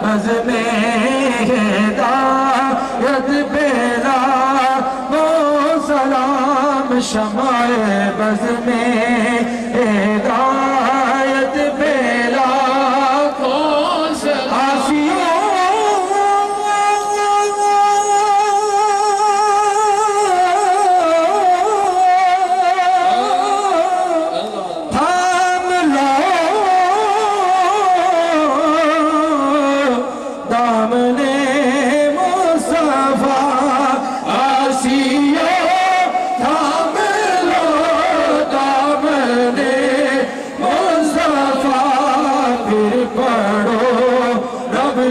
بز میں ہدایت بیلا وہ سلام شمع بز میں ہدایت بیلا کون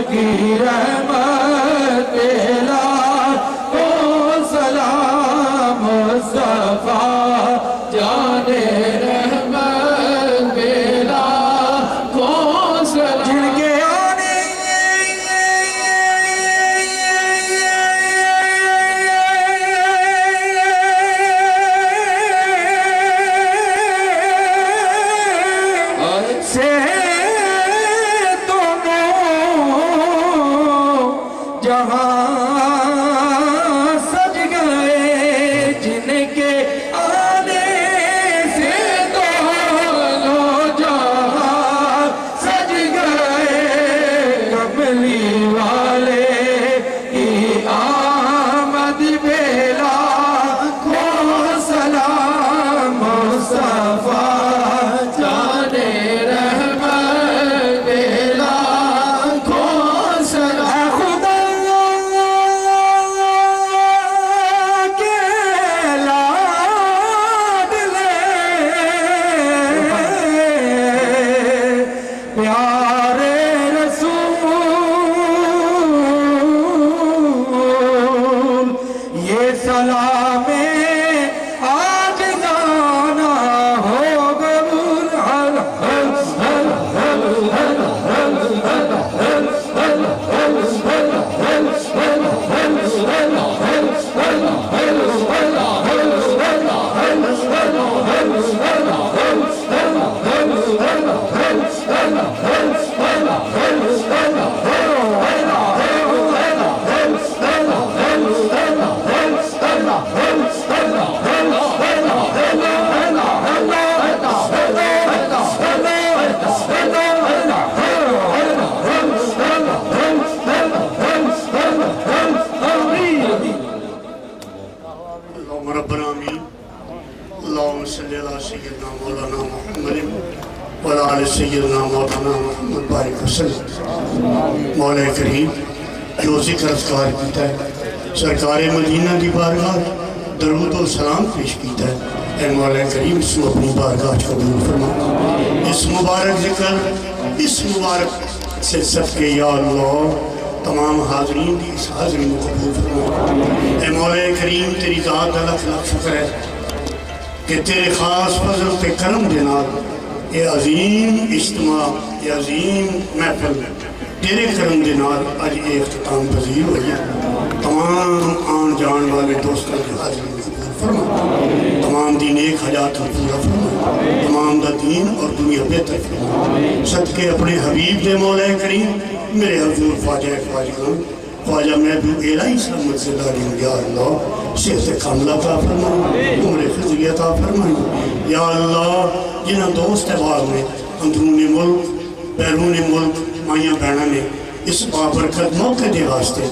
کی رحمت لا کو سلام مصطفیٰ جان رحمت لا کو سلام جن کے آنے سے جہاں سج گئے جن کے آنے سے دونوں جہاں سج گئے کملی والے کی آمد بیلا کو سلام مصطفیٰ جان رحمت بیلا کو سلام پیارے رسول یہ سلام آج جانا ہو قبول اللهم صل على سيدنا مولانا محمد وعلى آل سيدنا مولانا محمد بارک وسلم مولا کریم جو ذکر اذکار کیتا ہے سرکار مدینہ کی بارگاہ درود و سلام پیش کیتا ہے اے مولا کریم اس کو اپنی بارگاہ قبول فرما اس مبارک ذکر اس مبارک سے صدقے یا اللہ تمام حاضرین کی اس حاضری کو قبول فرما اے مولا کریم تیری ذات لاکھ لاکھ شکر ہے کہ تیرے خاص فضل تے کرم دینا یہ عظیم اجتماع یہ عظیم محفل تیرے کرم دینا آج یہ اختتام پذیر ہوئی ہے تمام آن جان والے دوستوں کی حاضری میں قبول فرما تمام دین ایک حجات کو پورا فرما تمام دا دین اور دنیا بہتر فرما صدقے اپنے حبیب دے مولا کریم میرے حضور خواجہ خواجگان خواجہ محبوب الہی سلامت سے داری یا اللہ صحت کاملہ عطا فرمائیں عمر خضری عطا فرمائیں یا اللہ جنہ دوست احباب میں اندرون ملک بیرون ملک مائیاں بہنہ نے اس بابرکت موقع دے واسطے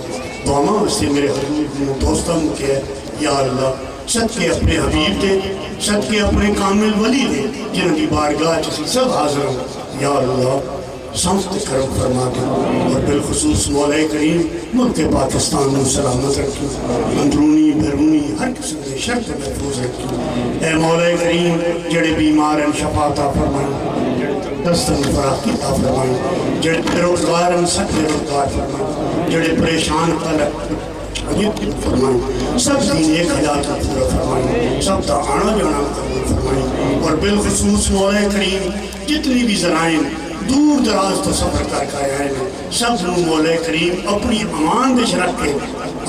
دعا واسطے میرے حضور دوستوں کے ہے یا اللہ صدقے اپنے حبیب دے صدقے اپنے کامل ولی دے جنہ کی بارگاہ جسی سب حاضر ہوں یا اللہ سمت کرم فرما دیں اور بالخصوص مولا کریم ملک پاکستان میں سلامت رکھیں اندرونی بیرونی ہر قسم سے شرط محفوظ رکھیں اے مولا کریم جڑے بیمار ہیں شفا عطا فرمائیں دستن فراخ کی عطا فرمائیں جڑے بےروزگار ہیں سب بےروزگار فرمائیں جڑے پریشان فرمائیں سب دین ایک حیات کا پورا فرمائیں سب تا آنا جانا قبول فرمائیں اور بالخصوص مولا کریم جتنی بھی ذرائع دور دراز تو سفر کر کے آئے ہیں سب لوگ مولا کریم اپنی امان دش رکھ کے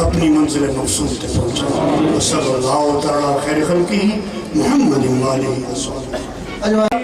اپنی منزل مقصود تے پہنچا صلی اللہ تعالیٰ خیر خلقی محمد علیہ وسلم